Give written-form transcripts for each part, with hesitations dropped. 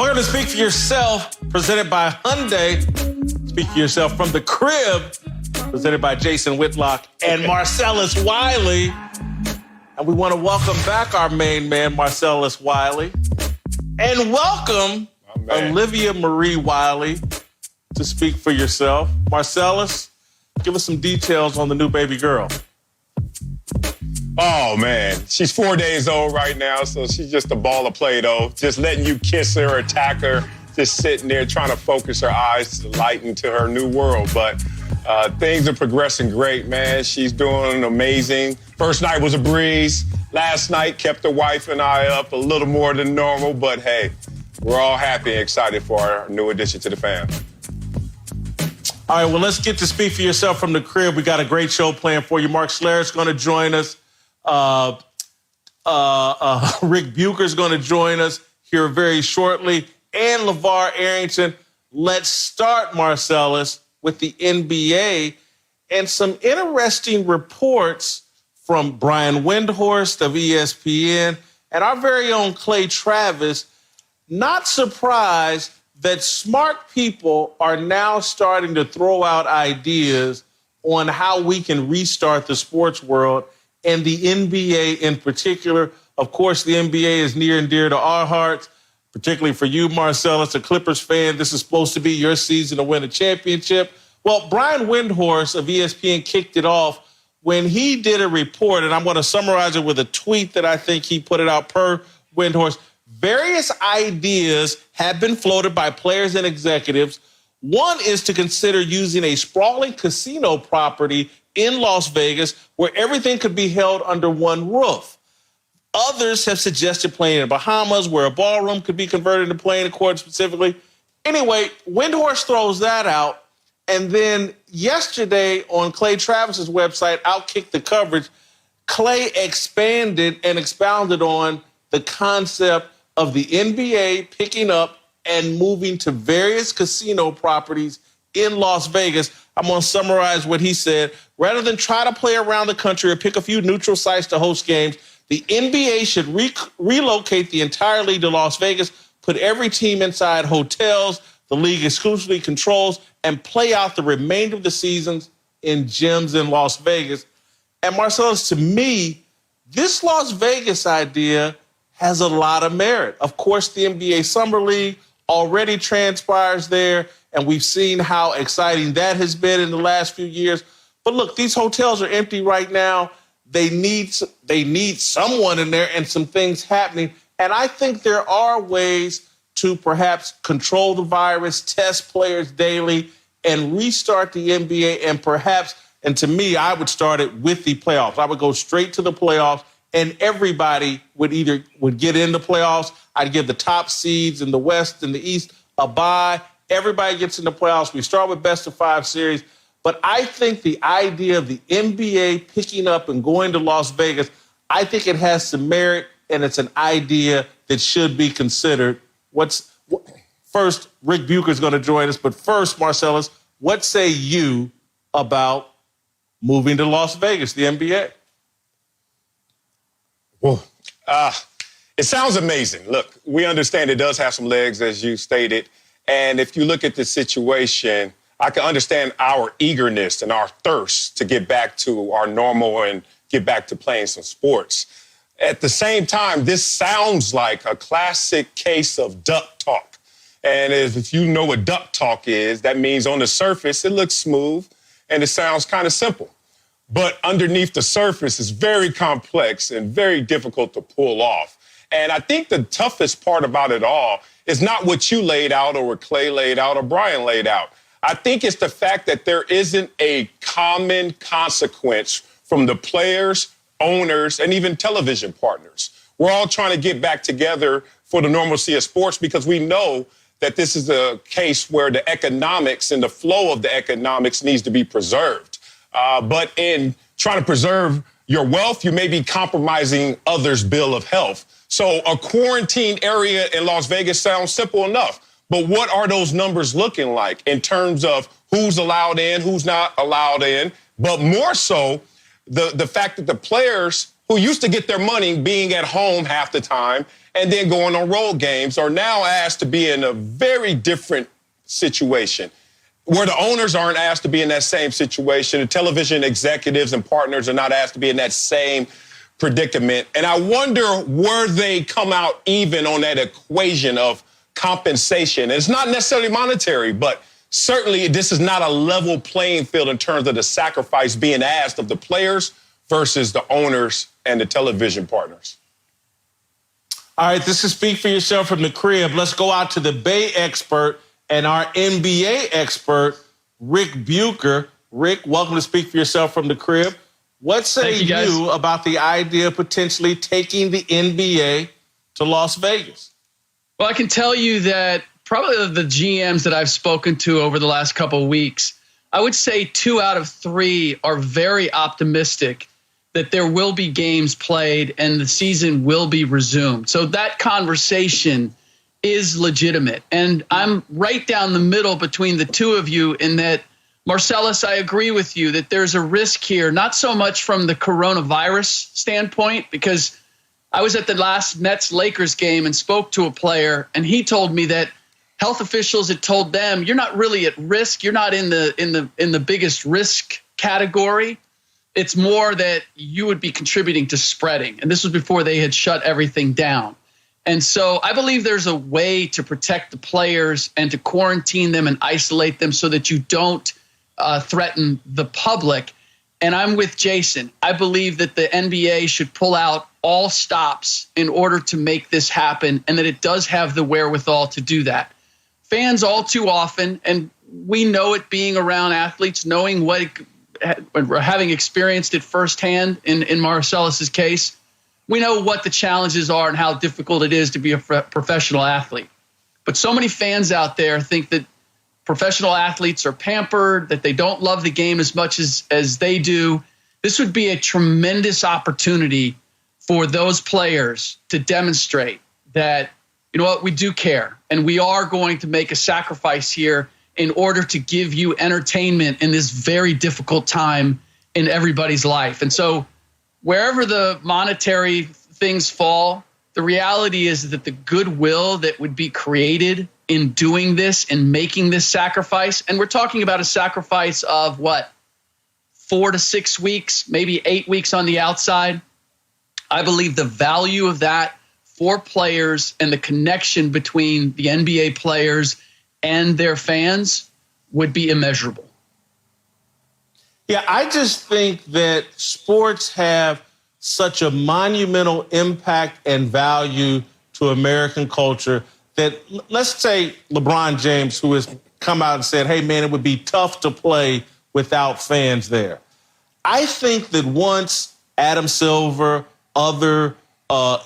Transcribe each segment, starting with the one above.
Welcome to Speak for Yourself, presented by Hyundai. Speak for Yourself from the crib, presented by Jason Whitlock and Marcellus Wiley. And we want to welcome back our main man, Marcellus Wiley. And welcome Olivia Marie Wiley to Speak for Yourself. Marcellus, give us some details on the new baby girl. Oh, man. She's 4 days old right now, so she's just a ball of Play-Doh. Just letting you kiss her, attack her, just sitting there trying to focus her eyes to lighten to her new world. But things are progressing great, man. She's doing amazing. First night was a breeze. Last night kept the wife and I up a little more than normal. But, hey, we're all happy and excited for our new addition to the family. All right, well, let's get to Speak for Yourself from the crib. We got a great show planned for you. Mark Schler's going to join us. Rick Bucher's going to join us here very shortly, and LeVar Arrington. Let's start, Marcellus, with the NBA and some interesting reports from Brian Windhorst of ESPN and our very own Clay Travis. Not surprised that smart people are now starting to throw out ideas on how we can restart the sports world and the NBA in particular. Of course, the NBA is near and dear to our hearts, particularly for you, Marcellus, a Clippers fan. This is supposed to be your season to win a championship. Well, Brian Windhorst of ESPN kicked it off when he did a report, and I'm going to summarize it with a tweet that I think he put it out per Windhorst. Various ideas have been floated by players and executives. One is to consider using a sprawling casino property in Las Vegas where everything could be held under one roof. Others have suggested playing in Bahamas where a ballroom could be converted into playing court specifically. Anyway, Windhorst throws that out. And then yesterday on Clay Travis's website, Outkick the Coverage, Clay expanded and expounded on the concept of the NBA picking up and moving to various casino properties in Las Vegas. I'm going to summarize what he said. Rather than try to play around the country or pick a few neutral sites to host games, the NBA should relocate the entire league to Las Vegas, put every team inside hotels the league exclusively controls, and play out the remainder of the seasons in gyms in Las Vegas. And Marcellus, to me, this Las Vegas idea has a lot of merit. Of course, the NBA Summer League already transpires there, and we've seen how exciting that has been in the last few years. But look, these hotels are empty right now. They need someone in there and some things happening. And I think there are ways to perhaps control the virus, test players daily, and restart the NBA. And perhaps, and to me, I would start it with the playoffs. I would go straight to the playoffs, and everybody would get in the playoffs. I'd give the top seeds in the West and the East a bye. Everybody gets in the playoffs. We start with best-of-5 series. But I think the idea of the NBA picking up and going to Las Vegas, I think it has some merit, and it's an idea that should be considered. First, Rick Bucher's going to join us. But first, Marcellus, what say you about moving to Las Vegas, the NBA? Well, it sounds amazing. Look, we understand it does have some legs, as you stated. And if you look at the situation, I can understand our eagerness and our thirst to get back to our normal and get back to playing some sports. At the same time, this sounds like a classic case of duck talk. And if you know what duck talk is, that means on the surface, it looks smooth and it sounds kind of simple. But underneath the surface is very complex and very difficult to pull off. And I think the toughest part about it all is not what you laid out or what Clay laid out or Brian laid out. I think it's the fact that there isn't a common consequence from the players, owners, and even television partners. We're all trying to get back together for the normalcy of sports because we know that this is a case where the economics and the flow of the economics needs to be preserved. But in trying to preserve your wealth, you may be compromising others' bill of health. So a quarantine area in Las Vegas sounds simple enough. But what are those numbers looking like in terms of who's allowed in, who's not allowed in? But more so, the fact that the players who used to get their money being at home half the time and then going on road games are now asked to be in a very different situation where the owners aren't asked to be in that same situation. The television executives and partners are not asked to be in that same predicament. And I wonder where they come out even on that equation of compensation. It's not necessarily monetary, but certainly this is not a level playing field in terms of the sacrifice being asked of the players versus the owners and the television partners. All right, this is Speak for Yourself from the crib. Let's go out to the Bay expert and our NBA expert, Rick Bucher. Rick, welcome to Speak for Yourself from the crib. What say you about the idea of potentially taking the NBA to Las Vegas? Well, I can tell you that probably the GMs that I've spoken to over the last couple of weeks, I would say 2 out of 3 are very optimistic that there will be games played and the season will be resumed. So that conversation is legitimate. And I'm right down the middle between the two of you in that, Marcellus, I agree with you that there's a risk here, not so much from the coronavirus standpoint, because I was at the last Nets-Lakers game and spoke to a player, and he told me that health officials had told them, you're not really at risk. You're not in the biggest risk category. It's more that you would be contributing to spreading. And this was before they had shut everything down. And so I believe there's a way to protect the players and to quarantine them and isolate them so that you don't threaten the public. And I'm with Jason. I believe that the NBA should pull out all stops in order to make this happen, and that it does have the wherewithal to do that. Fans all too often, and we know it being around athletes, knowing what, having experienced it firsthand in Marcellus's case, we know what the challenges are and how difficult it is to be a professional athlete. But so many fans out there think that professional athletes are pampered, that they don't love the game as much as they do. This would be a tremendous opportunity for those players to demonstrate that, you know what, we do care, and we are going to make a sacrifice here in order to give you entertainment in this very difficult time in everybody's life. And so wherever the monetary things fall, the reality is that the goodwill that would be created in doing this and making this sacrifice, and we're talking about a sacrifice of what, 4 to 6 weeks, maybe 8 weeks on the outside. I believe the value of that for players and the connection between the NBA players and their fans would be immeasurable. Yeah, I just think that sports have such a monumental impact and value to American culture that, let's say LeBron James, who has come out and said, hey, man, it would be tough to play without fans there. I think that once Adam Silver, other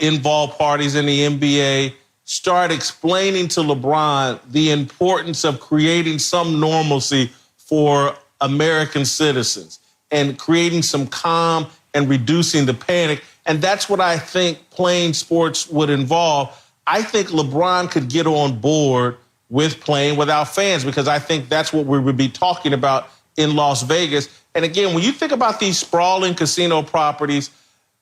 involved parties in the NBA start explaining to LeBron the importance of creating some normalcy for American citizens and creating some calm and reducing the panic. And that's what I think playing sports would involve. I think LeBron could get on board with playing without fans, because I think that's what we would be talking about in Las Vegas. And again, when you think about these sprawling casino properties,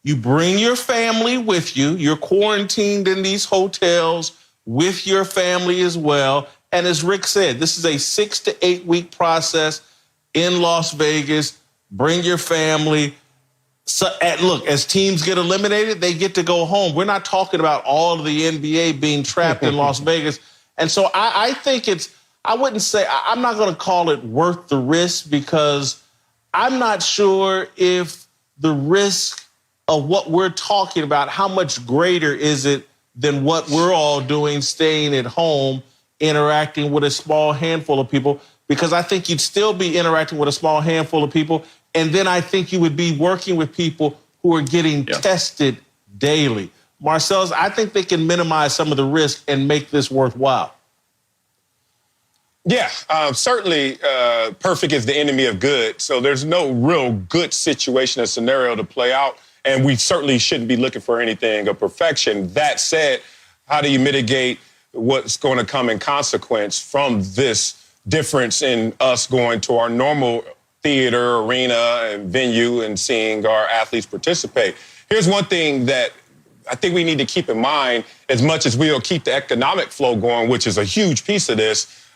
you bring your family with you. You're quarantined in these hotels with your family as well. And as Rick said, this is a 6 to 8 week process in Las Vegas. Bring your family. So, look, as teams get eliminated, they get to go home. We're not talking about all of the NBA being trapped in Las Vegas. And so I think I wouldn't say, I'm not going to call it worth the risk, because I'm not sure if the risk of what we're talking about, how much greater is it than what we're all doing, staying at home, interacting with a small handful of people, because I think you'd still be interacting with a small handful of people. And then I think you would be working with people who are getting tested daily. Marcellus, I think they can minimize some of the risk and make this worthwhile. Yeah, certainly perfect is the enemy of good. So there's no real good situation or scenario to play out. And we certainly shouldn't be looking for anything of perfection. That said, how do you mitigate what's going to come in consequence from this difference in us going to our normal theater, arena, and venue and seeing our athletes participate? Here's one thing that I think we need to keep in mind, as much as we'll keep the economic flow going, which is a huge piece of this.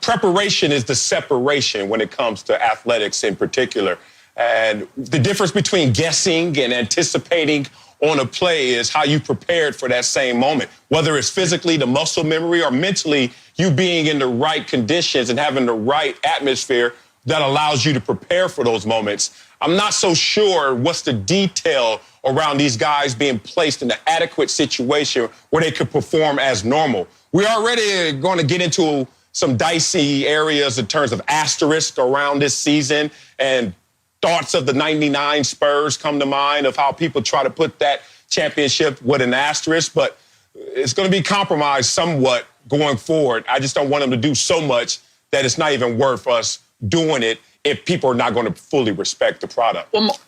Preparation is the separation when it comes to athletics in particular. And the difference between guessing and anticipating on a play is how you prepared for that same moment, whether it's physically, the muscle memory, or mentally, you being in the right conditions and having the right atmosphere that allows you to prepare for those moments. I'm not so sure what's the detail around these guys being placed in an adequate situation where they could perform as normal. We're already going to get into some dicey areas in terms of asterisk around this season, and thoughts of the 99 Spurs come to mind of how people try to put that championship with an asterisk, but it's going to be compromised somewhat going forward. I just don't want them to do so much that it's not even worth us doing it if people are not going to fully respect the product. Well,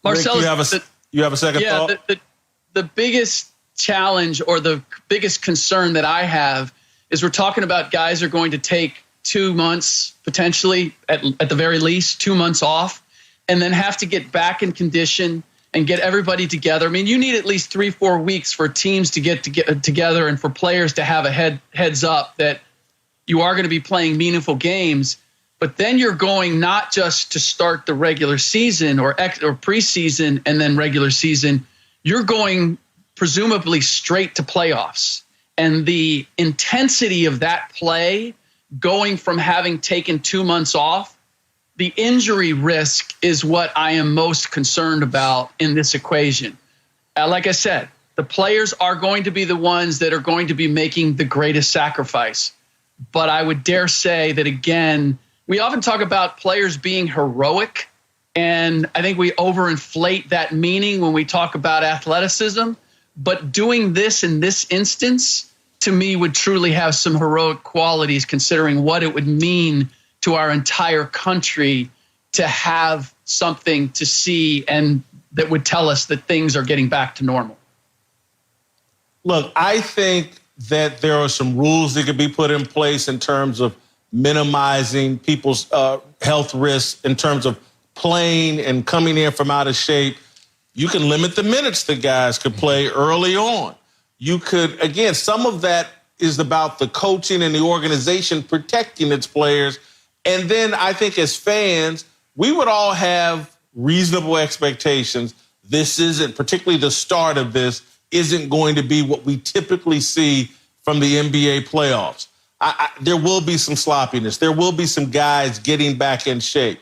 Marcellus, you have a second thought? The biggest challenge or the biggest concern that I have is we're talking about guys are going to take 2 months, potentially at the very least 2 months off, and then have to get back in condition and get everybody together. I mean, you need at least 3-4 weeks for teams to get together and for players to have a heads up that you are going to be playing meaningful games. But then you're going not just to start the regular season or preseason and then regular season, you're going presumably straight to playoffs. And the intensity of that play, going from having taken 2 months off, the injury risk is what I am most concerned about in this equation. Like I said, the players are going to be the ones that are going to be making the greatest sacrifice. But I would dare say that, again, we often talk about players being heroic, and I think we overinflate that meaning when we talk about athleticism. But doing this in this instance, to me, would truly have some heroic qualities, considering what it would mean to our entire country to have something to see and that would tell us that things are getting back to normal. Look, I think that there are some rules that could be put in place in terms of minimizing people's health risks, in terms of playing and coming in from out of shape. You can limit the minutes that guys could play early on. You could, again, some of that is about the coaching and the organization protecting its players. And then I think as fans, we would all have reasonable expectations. This isn't, particularly the start of this, isn't going to be what we typically see from the NBA playoffs. There will be some sloppiness. There will be some guys getting back in shape.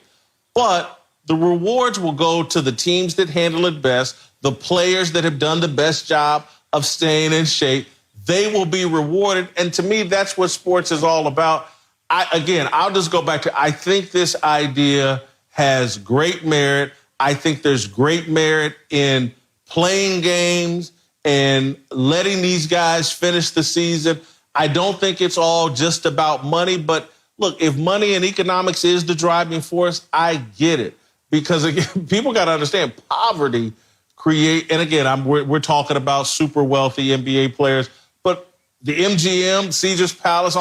But the rewards will go to the teams that handle it best, the players that have done the best job of staying in shape. They will be rewarded. And to me, that's what sports is all about. I'll just go back to, I think this idea has great merit. I think there's great merit in playing games and letting these guys finish the season. I don't think it's all just about money, but look, if money and economics is the driving force, I get it. Because again, people got to understand poverty and again, we're talking about super wealthy NBA players, but the MGM, Caesar's Palace,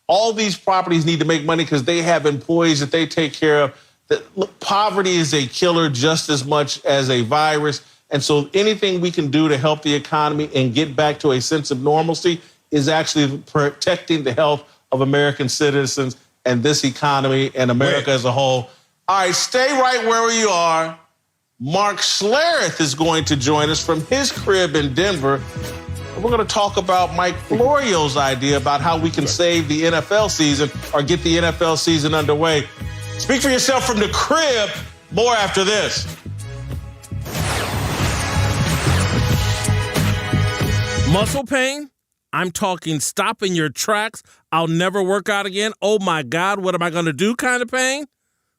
all these properties need to make money because they have employees that they take care of. Look, poverty is a killer just as much as a virus. And so anything we can do to help the economy and get back to a sense of normalcy is actually protecting the health of American citizens and this economy and America as a whole. All right, stay right where you are. Mark Schlereth is going to join us from his crib in Denver. We're going to talk about Mike Florio's idea about how we can save the NFL season or get the NFL season underway. Speak for yourself from the crib. More after this. Muscle pain? I'm talking stop in your tracks. I'll never work out again. Oh, my God, what am I going to do kind of pain?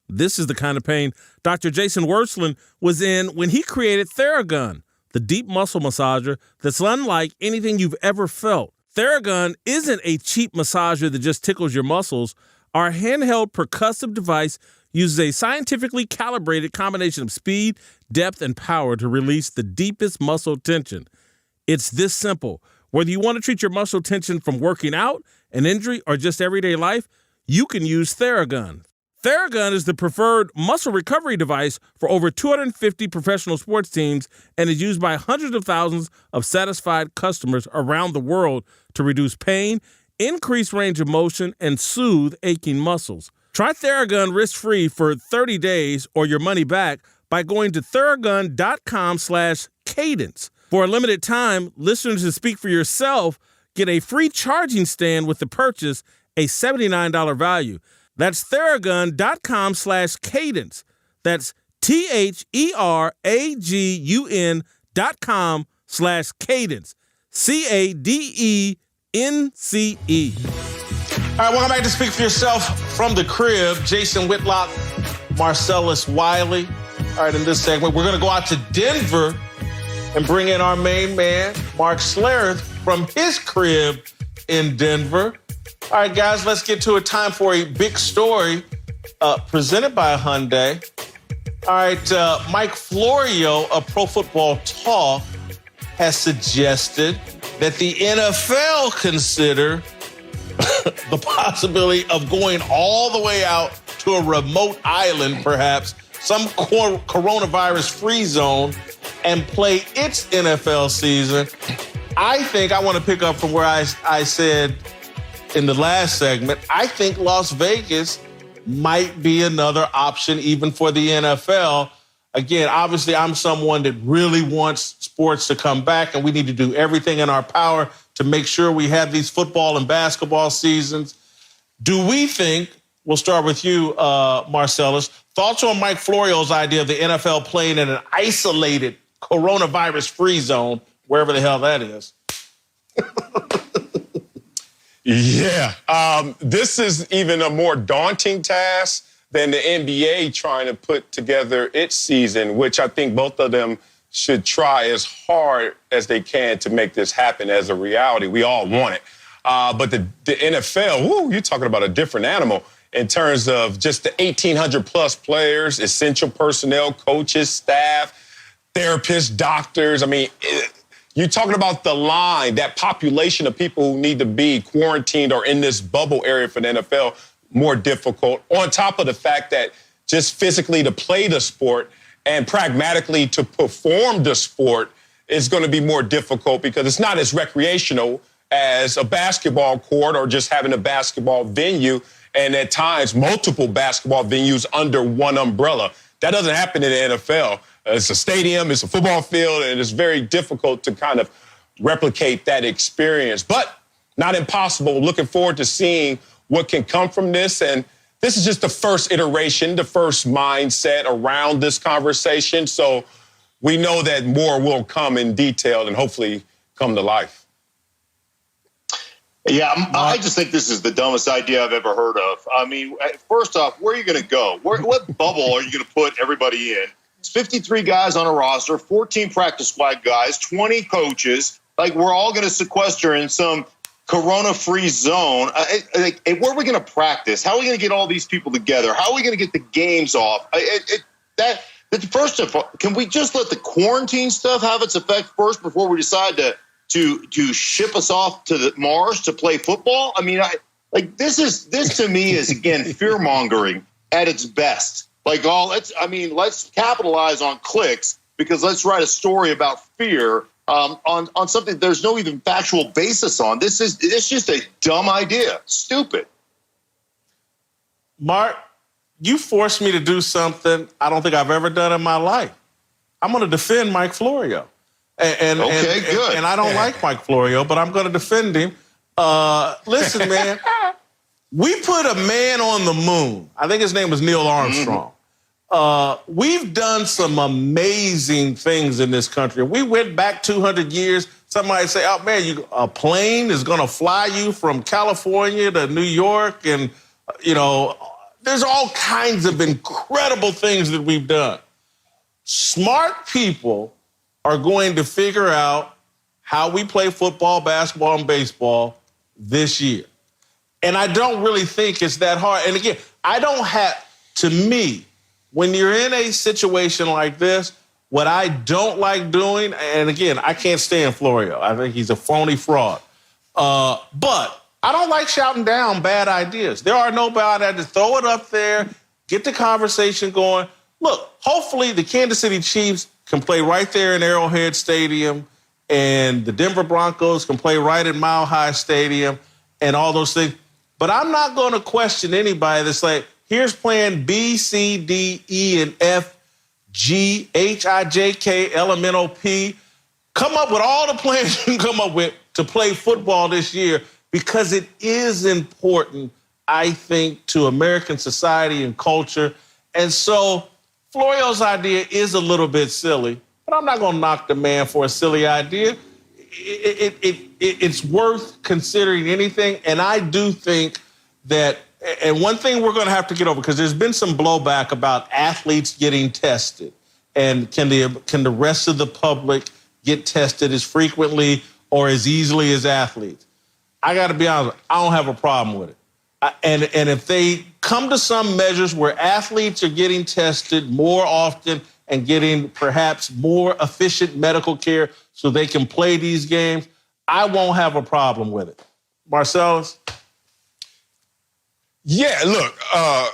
This is the kind of pain Dr. Jason Wersland was in when he created Theragun, the deep muscle massager that's unlike anything you've ever felt. Theragun isn't a cheap massager that just tickles your muscles. Our handheld percussive device uses a scientifically calibrated combination of speed, depth, and power to release the deepest muscle tension. It's this simple. Whether you want to treat your muscle tension from working out, an injury, or just everyday life, you can use Theragun. Theragun is the preferred muscle recovery device for over 250 professional sports teams and is used by hundreds of thousands of satisfied customers around the world to reduce pain, increase range of motion, and soothe aching muscles. Try Theragun risk-free for 30 days or your money back by going to Theragun.com/cadence. For a limited time, listeners who speak for yourself get a free charging stand with the purchase, a $79 value. That's Theragun.com/cadence. That's THERAGUN.com/cadence. CADENCE. All right, welcome back to Speak for Yourself from the crib. Jason Whitlock, Marcellus Wiley. All right, in this segment, we're going to go out to Denver and bring in our main man, Mark Schlereth, from his crib in Denver. All right, guys, let's get to it. Time for a big story presented by Hyundai. All right, Mike Florio of Pro Football Talk has suggested that the NFL consider the possibility of going all the way out to a remote island, perhaps, some coronavirus-free zone, and play its NFL season. I think I want to pick up from where I said in the last segment. I think Las Vegas might be another option even for the NFL. Again, obviously, I'm someone that really wants sports to come back, and we need to do everything in our power to make sure we have these football and basketball seasons. Do we think, we'll start with you, Marcellus, thoughts on Mike Florio's idea of the NFL playing in an isolated coronavirus-free zone, wherever the hell that is? Yeah, this is even a more daunting task than the NBA trying to put together its season, which I think both of them should try as hard as they can to make this happen as a reality. We all want it. But the NFL, you're talking about a different animal in terms of just the 1,800 plus players, essential personnel, coaches, staff, therapists, doctors. I mean, you're talking about the line, that population of people who need to be quarantined or in this bubble area for the NFL, more difficult. On top of the fact that just physically to play the sport and pragmatically to perform the sport is going to be more difficult because it's not as recreational as a basketball court or just having a basketball venue, and at times multiple basketball venues under one umbrella. That doesn't happen in the NFL. It's a stadium, it's a football field, and it's very difficult to kind of replicate that experience. But not impossible. Looking forward to seeing what can come from this. And this is just the first iteration, the first mindset around this conversation. So we know that more will come in detail and hopefully come to life. Yeah, I just think this is the dumbest idea I've ever heard of. I mean, first off, where are you going to go? What bubble are you going to put everybody in? It's 53 guys on a roster, 14 practice squad guys, 20 coaches. Like, we're all going to sequester in some corona-free zone. Where are we going to practice? How are we going to get all these people together? How are we going to get the games off? First of all, can we just let the quarantine stuff have its effect first before we decide to ship us off to Mars to play football? I mean, this to me is, again, fear-mongering at its best. Let's capitalize on clicks, because let's write a story about fear on something there's no even factual basis on. It's just a dumb idea. Stupid. Mark, you forced me to do something I don't think I've ever done in my life. I'm going to defend Mike Florio. And I don't like Mike Florio, but I'm going to defend him. Listen, man, we put a man on the moon. I think his name was Neil Armstrong. We've done some amazing things in this country. We went back 200 years. Somebody say, oh, man, a plane is going to fly you from California to New York. And, there's all kinds of incredible things that we've done. Smart people are going to figure out how we play football, basketball, and baseball this year. And I don't really think it's that hard. And again, to me, when you're in a situation like this, what I don't like doing, and again, I can't stand Florio. I think he's a phony fraud. But I don't like shouting down bad ideas. There are no bad ideas. Throw it up there. get the conversation going. Look, hopefully the Kansas City Chiefs can play right there in Arrowhead Stadium, and the Denver Broncos can play right at Mile High Stadium and all those things. But I'm not going to question anybody that's like, here's plan B, C, D, E, and F, G, H, I, J, K, L, M, N, O, P. Come up with all the plans you can come up with to play football this year, because it is important, I think, to American society and culture. And so Florio's idea is a little bit silly, but I'm not going to knock the man for a silly idea. It's worth considering anything. And I do think that, and one thing we're going to have to get over, because there's been some blowback about athletes getting tested. And can the rest of the public get tested as frequently or as easily as athletes? I got to be honest, I don't have a problem with it. And if they come to some measures where athletes are getting tested more often and getting perhaps more efficient medical care so they can play these games, I won't have a problem with it. Marcellus? Yeah, look, a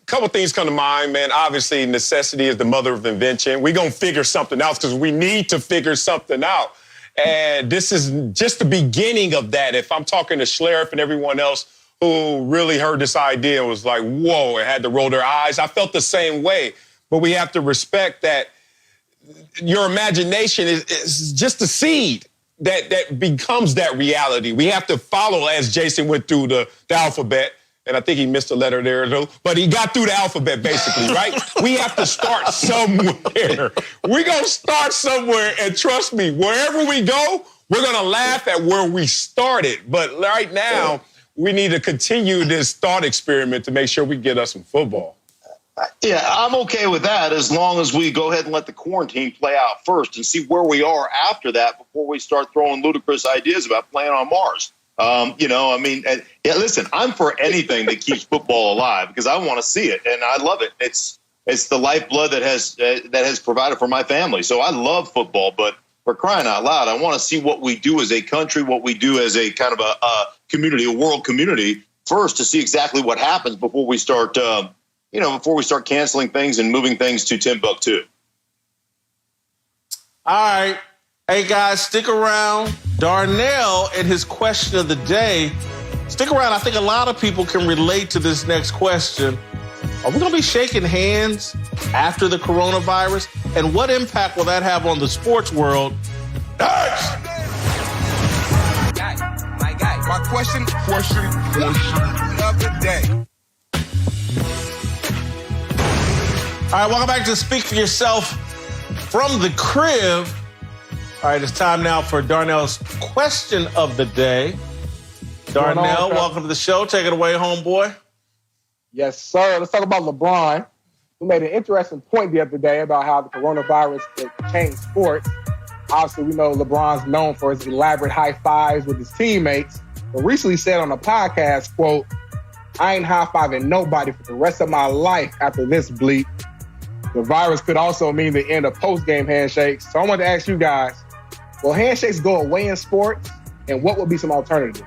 couple things come to mind, man. Obviously, necessity is the mother of invention. We're going to figure something out because we need to figure something out. And this is just the beginning of that. If I'm talking to Schlereth and everyone else who really heard this idea and was like, whoa, and had to roll their eyes, I felt the same way. But we have to respect that your imagination is just a seed that becomes that reality. We have to follow, as Jason went through the alphabet. And I think he missed a letter there, though. But he got through the alphabet, basically, right? We have to start somewhere. We're going to start somewhere, and trust me, wherever we go, we're going to laugh at where we started. But right now, we need to continue this thought experiment to make sure we get us some football. Yeah, I'm okay with that as long as we go ahead and let the quarantine play out first and see where we are after that before we start throwing ludicrous ideas about playing on Mars. Listen, I'm for anything that keeps football alive because I want to see it and I love it. It's the lifeblood that has provided for my family. So I love football, but for crying out loud, I want to see what we do as a country, what we do as a kind of a community, a world community first to see exactly what happens before we start, canceling things and moving things to Timbuktu. All right. Hey, guys, stick around. Darnell and his question of the day. Stick around. I think a lot of people can relate to this next question. Are we going to be shaking hands after the coronavirus? And what impact will that have on the sports world? My question of the day. All right, welcome back to Speak for Yourself from the crib. All right, it's time now for Darnell's question of the day. Darnell, welcome to the show. Take it away, homeboy. Yes, sir. Let's talk about LeBron, who made an interesting point the other day about how the coronavirus could change sports. Obviously, we know LeBron's known for his elaborate high fives with his teammates, but recently said on a podcast, quote, "I ain't high-fiving nobody for the rest of my life after this bleep." The virus could also mean the end of post-game handshakes. So I want to ask you guys, will handshakes go away in sports? And what would be some alternatives?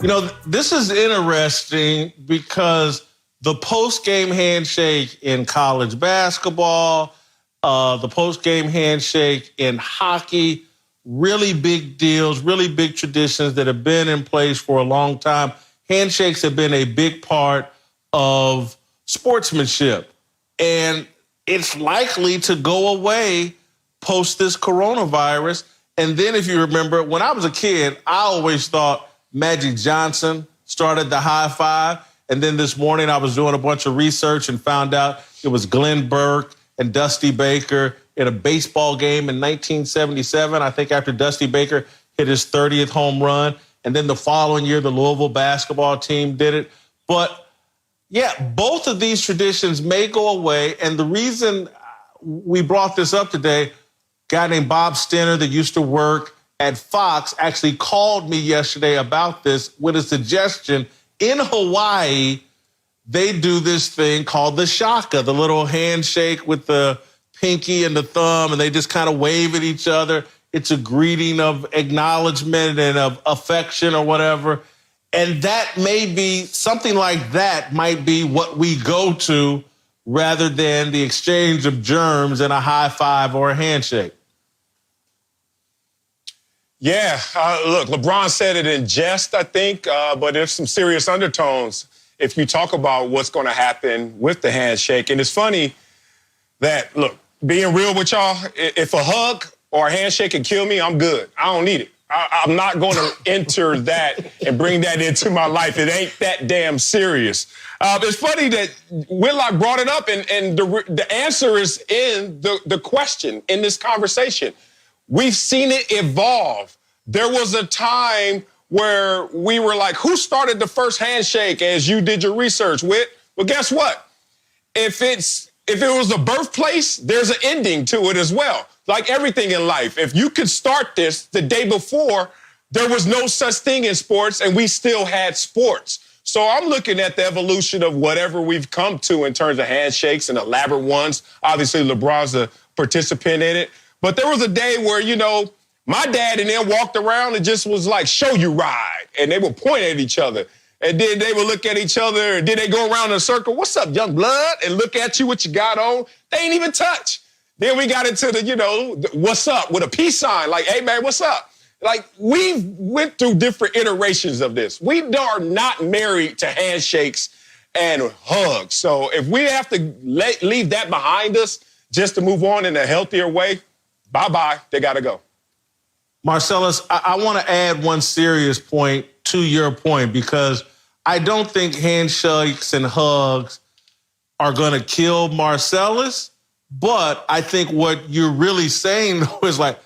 You know, this is interesting because the post-game handshake in college basketball, the post-game handshake in hockey, really big deals, really big traditions that have been in place for a long time. Handshakes have been a big part of sportsmanship. And it's likely to go away post this coronavirus. And then if you remember, when I was a kid, I always thought Magic Johnson started the high five. And then this morning I was doing a bunch of research and found out it was Glenn Burke and Dusty Baker in a baseball game in 1977. I think after Dusty Baker hit his 30th home run. And then the following year, the Louisville basketball team did it. But yeah, both of these traditions may go away. And the reason we brought this up today, a guy named Bob Stenner that used to work at Fox actually called me yesterday about this with a suggestion. In Hawaii, they do this thing called the shaka, the little handshake with the pinky and the thumb, and they just kind of wave at each other. It's a greeting of acknowledgement and of affection or whatever. And that may be, something like that might be what we go to rather than the exchange of germs and a high five or a handshake. Yeah, look, LeBron said it in jest, I think, but there's some serious undertones if you talk about what's going to happen with the handshake. And it's funny that, look, being real with y'all, if a hug or a handshake can kill me, I'm good. I don't need it. I'm not going to enter that and bring that into my life. It ain't that damn serious. It's funny that Whitlock brought it up, and the answer is in the question in this conversation. We've seen it evolve. There was a time where we were like, who started the first handshake as you did your research, Whit? Well, guess what? If it was a birthplace, there's an ending to it as well. Like everything in life, if you could start this the day before, there was no such thing in sports, and we still had sports. So I'm looking at the evolution of whatever we've come to in terms of handshakes and elaborate ones. Obviously, LeBron's a participant in it. But there was a day where, you know, my dad and them walked around and just was like, show you ride. And they would point at each other. And then they would look at each other, and then they go around in a circle. What's up, young blood? And look at you, what you got on. They ain't even touch. Then we got into the, you know, what's up with a peace sign. Like, hey, man, what's up? Like, we went through different iterations of this. We are not married to handshakes and hugs. So if we have to leave that behind us just to move on in a healthier way, bye-bye, they got to go. Marcellus, I want to add one serious point to your point, because I don't think handshakes and hugs are going to kill Marcellus, but I think what you're really saying is like,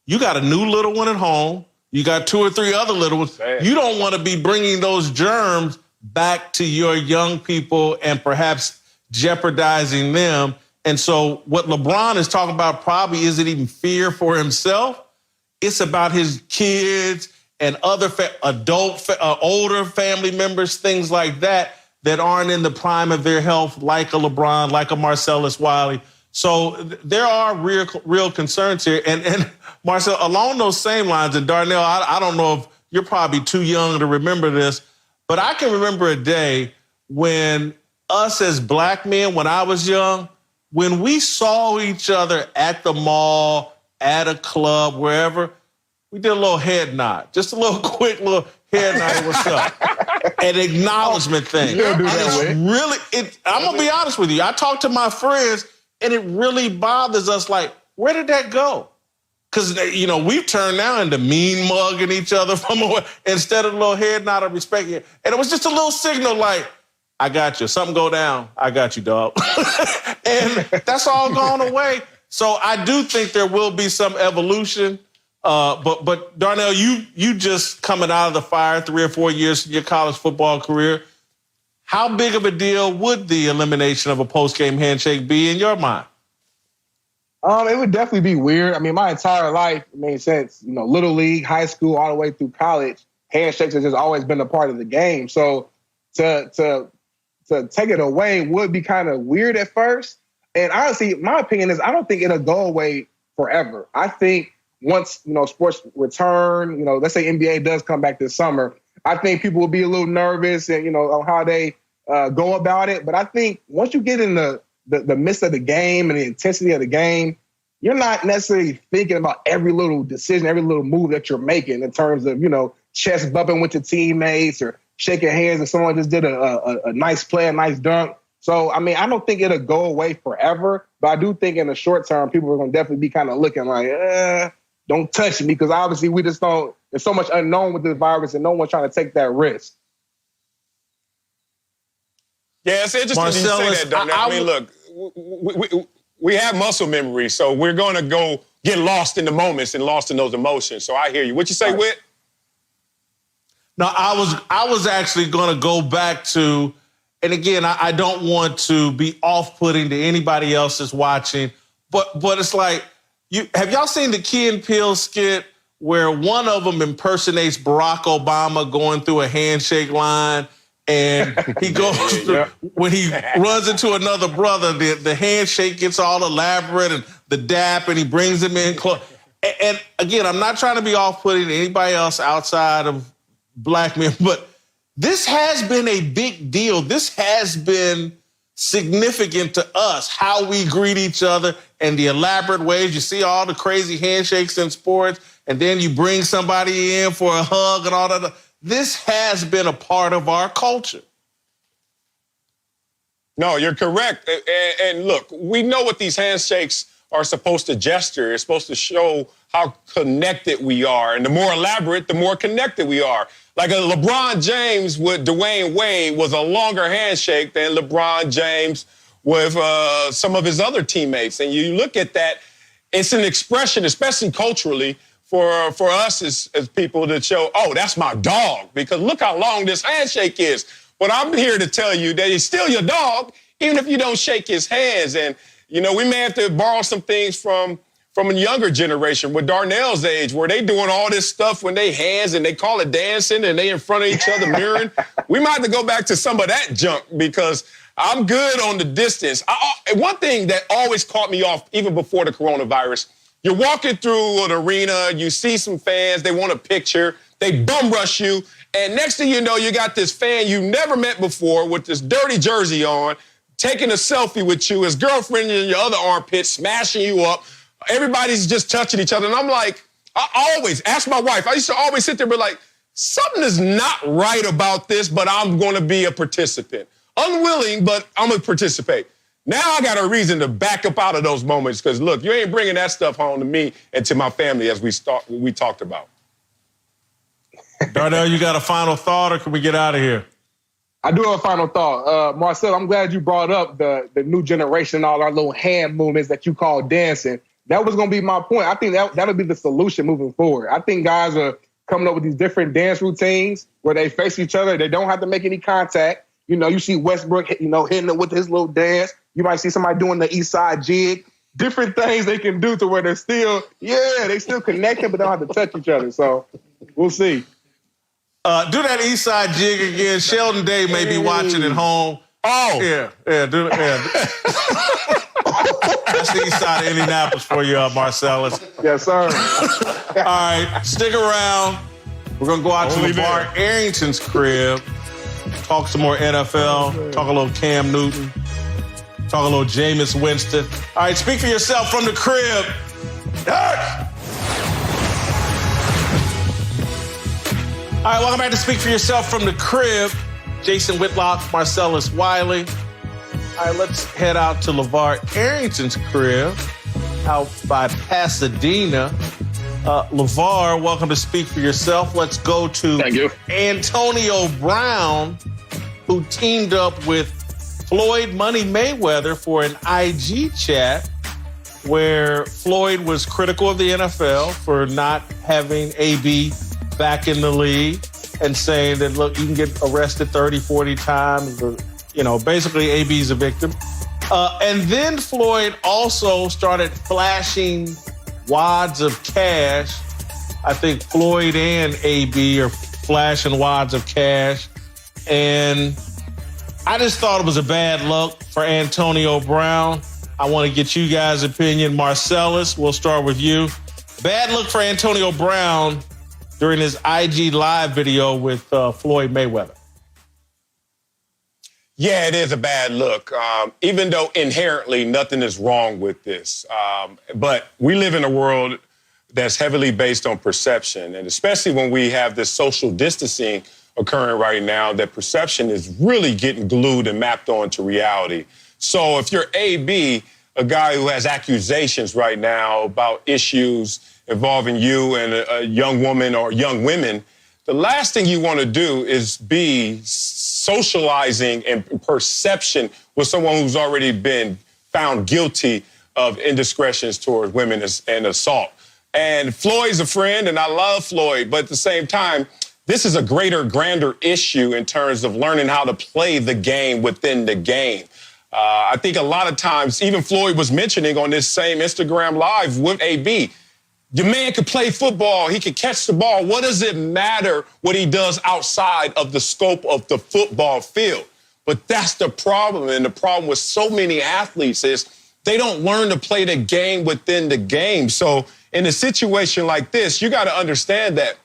you got a new little one at home, you got 2 or 3 other little ones. You don't want to be bringing those germs back to your young people and perhaps jeopardizing them. And so what LeBron is talking about probably isn't even fear for himself. It's about his kids and other older family members, things like that aren't in the prime of their health, like a LeBron, like a Marcellus Wiley. So there are real concerns here. And Marcel, along those same lines, and Darnell, I don't know if you're probably too young to remember this, but I can remember a day when us as black men, when I was young, when we saw each other at the mall, at a club, wherever, we did a little head nod, just a little quick little head nod. What's up? An acknowledgement thing. And it's really, I'm gonna be honest with you. I talk to my friends, and it really bothers us. Like, where did that go? Because you know we've turned now into mean mugging each other from away instead of a little head nod of respect. And it was just a little signal, like, I got you. Something go down, I got you, dog. And that's all gone away. So I do think there will be some evolution. But Darnell, you just coming out of the fire 3 or 4 years in your college football career. How big of a deal would the elimination of a post-game handshake be in your mind? It would definitely be weird. I mean, my entire life made sense. You know, little league, high school, all the way through college, handshakes has just always been a part of the game. So to take it away would be kind of weird at first. And honestly, my opinion is I don't think it'll go away forever. I think once, you know, sports return, you know, let's say NBA does come back this summer, I think people will be a little nervous and, you know, on how they go about it. But I think once you get in the midst of the game and the intensity of the game, you're not necessarily thinking about every little decision, every little move that you're making in terms of, you know, chest bumping with your teammates or shaking hands if someone just did a nice play, a nice dunk. So, I mean, I don't think it'll go away forever, but I do think in the short term, people are going to definitely be kind of looking like, don't touch me, because obviously we just don't, there's so much unknown with this virus and no one's trying to take that risk. Yeah, it's interesting Marcellus, you say that, Darnell. I mean, look, we have muscle memory, so we're going to go get lost in the moments and lost in those emotions. So I hear you. What you say, Whit? No, I was actually going to go back to, and again, I don't want to be off-putting to anybody else that's watching, but it's like, have y'all seen the Key and Peele skit where one of them impersonates Barack Obama going through a handshake line, and he goes when he runs into another brother, the handshake gets all elaborate and the dap, and he brings him in close. And again, I'm not trying to be off-putting to anybody else outside of black men, but this has been a big deal. This has been significant to us, how we greet each other and the elaborate ways. You see all the crazy handshakes in sports, and then you bring somebody in for a hug and all that. This has been a part of our culture. No, you're correct. And look, we know what these handshakes are supposed to gesture. It's supposed to show how connected we are. And the more elaborate, the more connected we are. Like a LeBron James with Dwayne Wade was a longer handshake than LeBron James with some of his other teammates. And you look at that, it's an expression, especially culturally, for us as people to show, oh, that's my dog, because look how long this handshake is. But I'm here to tell you that he's still your dog, even if you don't shake his hands. And, you know, we may have to borrow some things from a younger generation with Darnell's age, where they doing all this stuff when they hands and they call it dancing and they in front of each other mirroring. We might have to go back to some of that junk, because I'm good on the distance. One thing that always caught me off, even before the coronavirus, you're walking through an arena, you see some fans, they want a picture, they bum rush you, and next thing you know, you got this fan you never met before with this dirty jersey on, taking a selfie with you, his girlfriend in your other armpit, smashing you up. Everybody's just touching each other. And I'm like, I always ask my wife, I used to always sit there and be like, something is not right about this, but I'm going to be a participant. Unwilling, but I'm going to participate. Now I got a reason to back up out of those moments, because, look, you ain't bringing that stuff home to me and to my family, as we talked about. Darnell, you got a final thought, or can we get out of here? I do have a final thought. Marcel, I'm glad you brought up the new generation, all our little hand movements that you call dancing. That was going to be my point. I think that'll be the solution moving forward. I think guys are coming up with these different dance routines where they face each other. They don't have to make any contact. You know, you see Westbrook, hitting it with his little dance. You might see somebody doing the East Side jig. Different things they can do to where they're still, they still connected, but don't have to touch each other. So we'll see. Do that East Side jig again. Sheldon Day may be watching at home. Oh. Yeah. That's the East Side of Indianapolis for you, Marcellus. Yes, sir. All right, stick around. We're going to go out to LeVar Arrington's crib, talk some more NFL, talk a little Cam Newton, talk a little Jameis Winston. All right, speak for yourself from the crib. All right, welcome back to Speak for Yourself from the crib. Jason Whitlock, Marcellus Wiley. All right, let's head out to LeVar Arrington's crib out by Pasadena. LeVar, welcome to Speak for Yourself. Let's go to Antonio Brown, who teamed up with Floyd Money Mayweather for an IG chat where Floyd was critical of the NFL for not having AB back in the league and saying that, look, you can get arrested 30, 40 times. Basically AB's a victim. And then Floyd also started flashing wads of cash. I think Floyd and AB are flashing wads of cash. And I just thought it was a bad look for Antonio Brown. I want to get you guys' opinion. Marcellus, we'll start with you. Bad look for Antonio Brown during his IG live video with Floyd Mayweather. Yeah, it is a bad look, even though inherently nothing is wrong with this. But we live in a world that's heavily based on perception, and especially when we have this social distancing occurring right now, that perception is really getting glued and mapped onto reality. So if you're AB, a guy who has accusations right now about issues involving you and a young woman or young women, the last thing you want to do is be socializing and perception with someone who's already been found guilty of indiscretions towards women and assault. And Floyd's a friend, and I love Floyd, but at the same time, this is a grander issue in terms of learning how to play the game within the game. I think a lot of times, even Floyd was mentioning on this same Instagram Live with AB, your man could play football. He could catch the ball. What does it matter what he does outside of the scope of the football field? But that's the problem. And the problem with so many athletes is they don't learn to play the game within the game. So in a situation like this, you got to understand that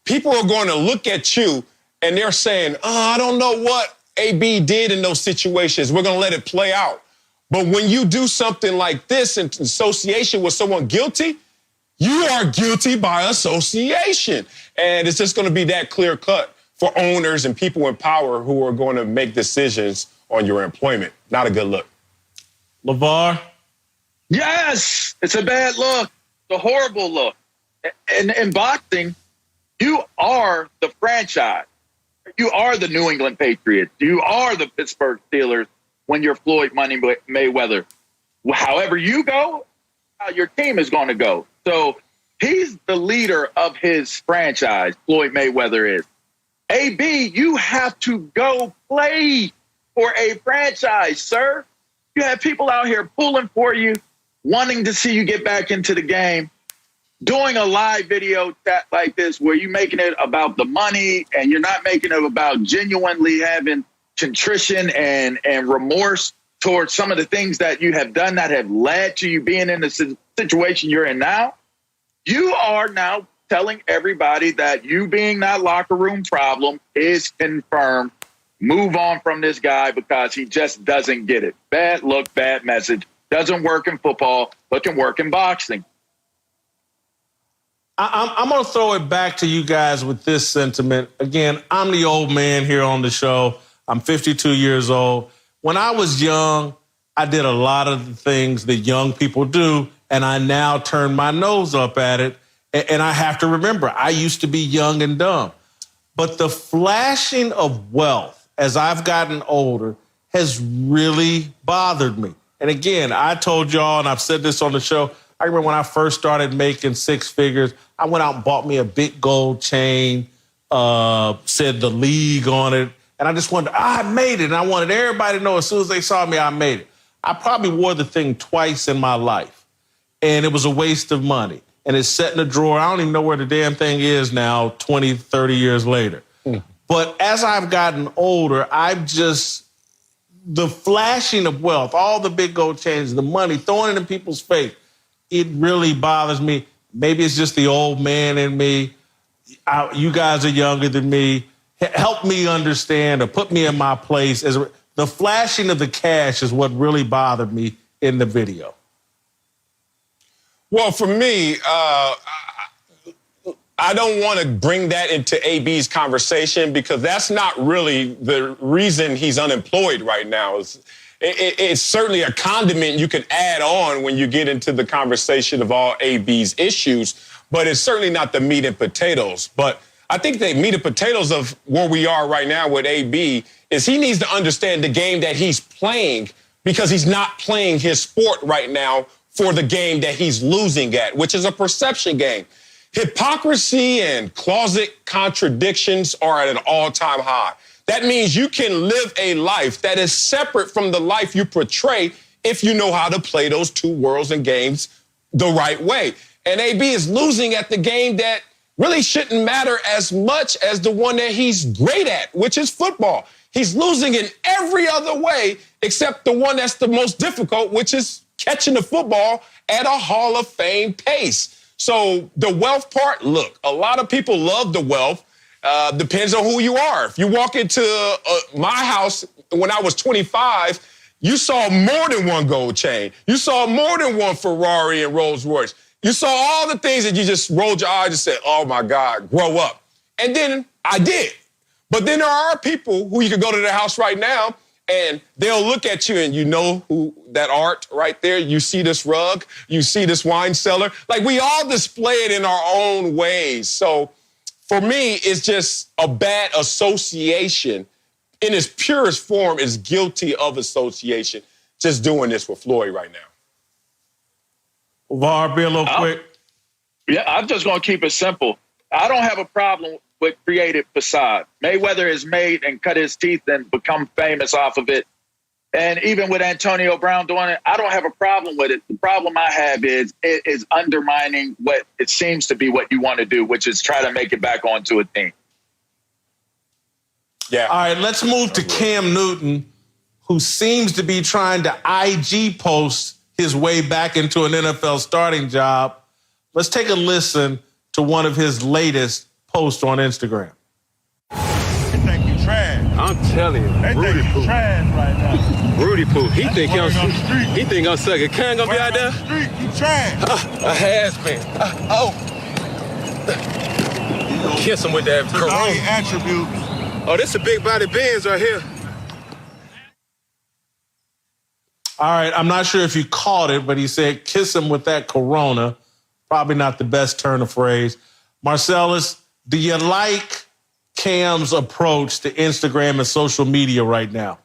people are going to look at you and they're saying, I don't know what AB did in those situations. We're going to let it play out. But when you do something like this in association with someone guilty, you are guilty by association. And it's just going to be that clear cut for owners and people in power who are going to make decisions on your employment. Not a good look. LeVar? Yes, it's a bad look. It's a horrible look. And in boxing, you are the franchise. You are the New England Patriots. You are the Pittsburgh Steelers when you're Floyd Money Mayweather. However you go, how your team is going to go. So he's the leader of his franchise, Floyd Mayweather is. AB, you have to go play for a franchise, sir. You have people out here pulling for you, wanting to see you get back into the game. Doing a live video chat like this where you're making it about the money and you're not making it about genuinely having contrition and remorse towards some of the things that you have done that have led to you being in the situation you're in now, you are now telling everybody that you being that locker room problem is confirmed. Move on from this guy because he just doesn't get it. Bad look, bad message. Doesn't work in football, but can work in boxing. I'm going to throw it back to you guys with this sentiment. Again, I'm the old man here on the show. I'm 52 years old. When I was young, I did a lot of the things that young people do, and I now turn my nose up at it. And I have to remember, I used to be young and dumb. But the flashing of wealth as I've gotten older has really bothered me. And again, I told y'all, and I've said this on the show, I remember when I first started making six figures, I went out and bought me a big gold chain, said the league on it. And I just wanted, I made it. And I wanted everybody to know as soon as they saw me, I made it. I probably wore the thing twice in my life. And it was a waste of money. And it's set in a drawer. I don't even know where the damn thing is now, 20, 30 years later. But as I've gotten older, the flashing of wealth, all the big gold chains, the money, throwing it in people's face, it really bothers me. Maybe it's just the old man in me. You guys are younger than me. Help me understand or put me in my place. The flashing of the cash is what really bothered me in the video. Well, for me, I don't want to bring that into AB's conversation because that's not really the reason he's unemployed right now. It's certainly a condiment you can add on when you get into the conversation of all AB's issues, but it's certainly not the meat and potatoes. But I think the meat and potatoes of where we are right now with AB is he needs to understand the game that he's playing because he's not playing his sport right now for the game that he's losing at, which is a perception game. Hypocrisy and closet contradictions are at an all-time high. That means you can live a life that is separate from the life you portray if you know how to play those two worlds and games the right way. And AB is losing at the game that really shouldn't matter as much as the one that he's great at, which is football. He's losing in every other way except the one that's the most difficult, which is catching the football at a Hall of Fame pace. So the wealth part, look, a lot of people love the wealth. Depends on who you are. If you walk into my house when I was 25, you saw more than one gold chain. You saw more than one Ferrari and Rolls Royce. You saw all the things that you just rolled your eyes and said, oh, my God, grow up. And then I did. But then there are people who you can go to their house right now and they'll look at you and you know who that art right there. You see this rug. You see this wine cellar. Like we all display it in our own ways. So for me, it's just a bad association. In its purest form, is guilty of association. Just doing this with Floyd right now. LeVar, be a little quick. Yeah, I'm just going to keep it simple. I don't have a problem with creative facade. Mayweather has made and cut his teeth and become famous off of it. And even with Antonio Brown doing it, I don't have a problem with it. The problem I have is it is undermining what it seems to be what you want to do, which is try to make it back onto a team. Yeah. All right, let's move to Cam Newton, who seems to be trying to IG post his way back into an NFL starting job. Let's take a listen to one of his latest posts on Instagram. I'm telling you, Rudy Poo. Trash right now. Rudy Poo. He think I'm sucking. Cam gonna be out there? Street, you trash. A has-been. Kiss him with that Corona. Attribute. Oh, this a big body Benz right here. All right, I'm not sure if you caught it, but he said kiss him with that Corona. Probably not the best turn of phrase. Marcellus, do you like Cam's approach to Instagram and social media right now?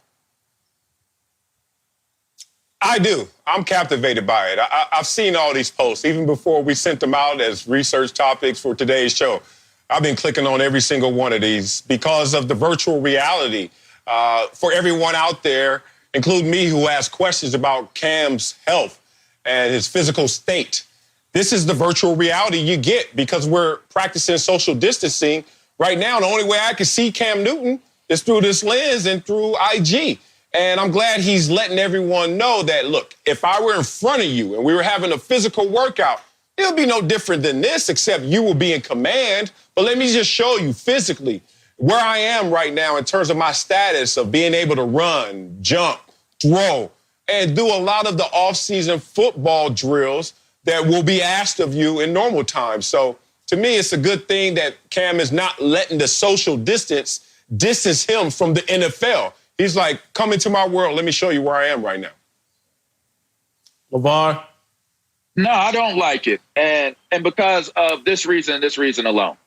I do. I'm captivated by it. I've seen all these posts, even before we sent them out as research topics for today's show. I've been clicking on every single one of these because of the virtual reality. For everyone out there, including me, who has questions about Cam's health and his physical state, this is the virtual reality you get because we're practicing social distancing right now. The only way I can see Cam Newton is through this lens and through IG. And I'm glad he's letting everyone know that, look, if I were in front of you and we were having a physical workout, it'll be no different than this, except you will be in command. But let me just show you physically where I am right now in terms of my status of being able to run, jump, throw, and do a lot of the off-season football drills that will be asked of you in normal times. So to me, it's a good thing that Cam is not letting the social distance him from the NFL. He's like, come into my world. Let me show you where I am right now. LeVar? No, I don't like it. And because of this reason alone.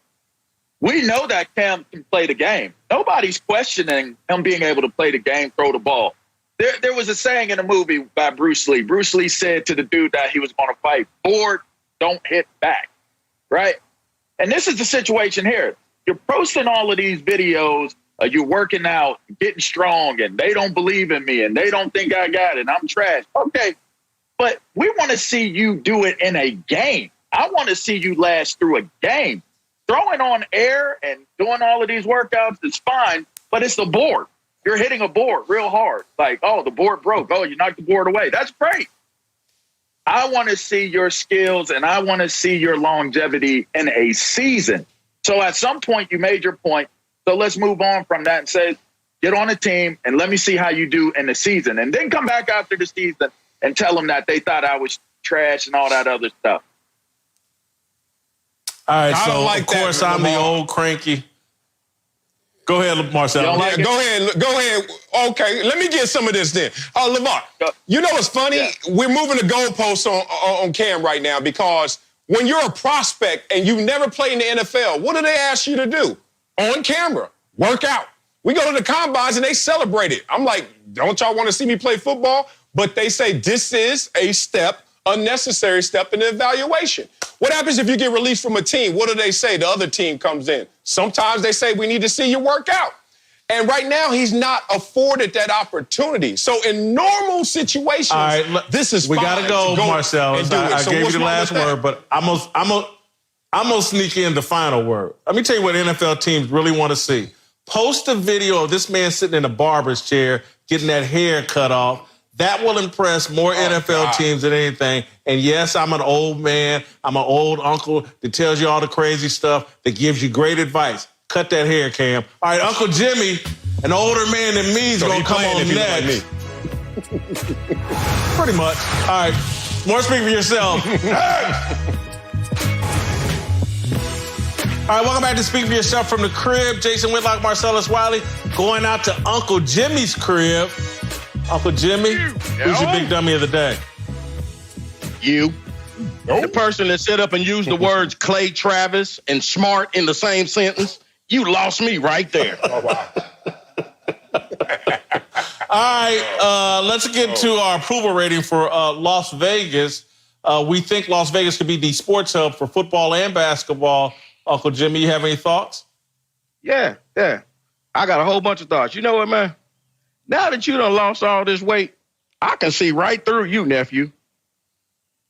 We know that Cam can play the game. Nobody's questioning him being able to play the game, throw the ball. There was a saying in a movie by Bruce Lee. Bruce Lee said to the dude that he was going to fight, forward, don't hit back, right? And this is the situation here. You're posting all of these videos, you're working out, getting strong, and they don't believe in me, and they don't think I got it, I'm trash. Okay, but we want to see you do it in a game. I want to see you last through a game. Throwing on air and doing all of these workouts is fine, but it's the board. You're hitting a board real hard. Like, oh, the board broke. Oh, you knocked the board away. That's great. I want to see your skills and I want to see your longevity in a season. So at some point, you made your point. So let's move on from that and say, get on a team and let me see how you do in the season. And then come back after the season and tell them that they thought I was trash and all that other stuff. All right, so of course I'm the old cranky. Go ahead, Marcel. Like go ahead. Okay, let me get some of this then. Lamar, you know what's funny? Yeah. We're moving the goalposts on Cam right now because when you're a prospect and you never played in the NFL, what do they ask you to do? On camera, work out. We go to the combines and they celebrate it. I'm like, don't y'all want to see me play football? But they say this is a unnecessary step in the evaluation. What happens if you get released from a team? What do they say? The other team comes in. Sometimes they say, we need to see you work out. And right now, he's not afforded that opportunity. So in normal situations, this is we fine. We got to go, Marcel. I gave you the last word, but I'm going to sneak in the final word. Let me tell you what NFL teams really want to see. Post a video of this man sitting in a barber's chair, getting that hair cut off. That will impress more NFL teams than anything. And yes, I'm an old man. I'm an old uncle that tells you all the crazy stuff, that gives you great advice. Cut that hair, Cam. All right, Uncle Jimmy, an older man than me, is going to come on next. Pretty much. All right, more speak for yourself. All right, welcome back to Speak for Yourself from the crib. Jason Whitlock, Marcellus Wiley, going out to Uncle Jimmy's crib. Uncle Jimmy, who's your big dummy of the day? You. The person that set up and used the words Clay Travis and smart in the same sentence. You lost me right there. Oh, wow. All right, let's get to our approval rating for Las Vegas. We think Las Vegas could be the sports hub for football and basketball. Uncle Jimmy, you have any thoughts? Yeah. I got a whole bunch of thoughts. You know what, man? Now that you done lost all this weight, I can see right through you, nephew.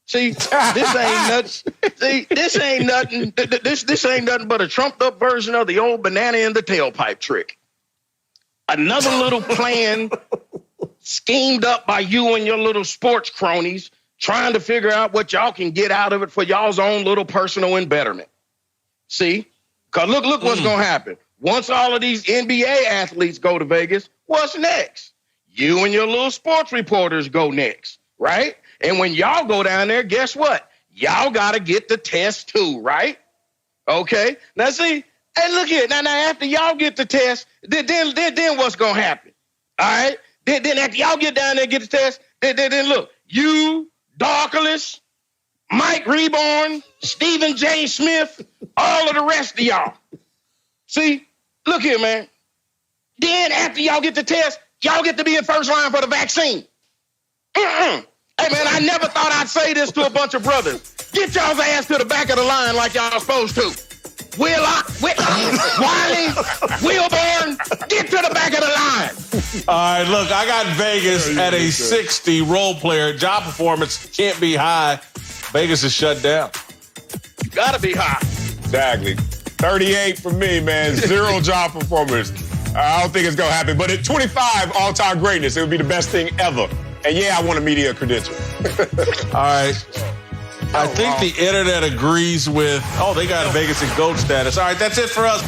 See, this ain't nothing. See, this ain't nothing. This ain't nothing but a trumped up version of the old banana in the tailpipe trick. Another little plan schemed up by you and your little sports cronies trying to figure out what y'all can get out of it for y'all's own little personal embetterment. See, Because look what's going to happen. Once all of these NBA athletes go to Vegas, what's next? You and your little sports reporters go next, right? And when y'all go down there, guess what? Y'all got to get the test too, right? Okay. Now see, hey, look here. Now after y'all get the test, then what's going to happen? All right? Then after y'all get down there and get the test, then look, you, Darkless, Mike Reborn, Stephen J. Smith, all of the rest of y'all. See, look here, man. Then after y'all get the test, y'all get to be in first line for the vaccine. Hey, man, I never thought I'd say this to a bunch of brothers. Get y'all's ass to the back of the line like y'all supposed to. Whitlock, Wiley, Wilborn, get to the back of the line. All right, look, I got Vegas at a 60 role player. Job performance can't be high. Vegas is shut down. Gotta be high. Exactly. 38 for me, man. 0 job performance. I don't think it's going to happen. But at 25, all-time greatness, it would be the best thing ever. And yeah, I want a media credential. All right. I think the internet agrees with, they got Vegas in GOAT status. All right, that's it for us.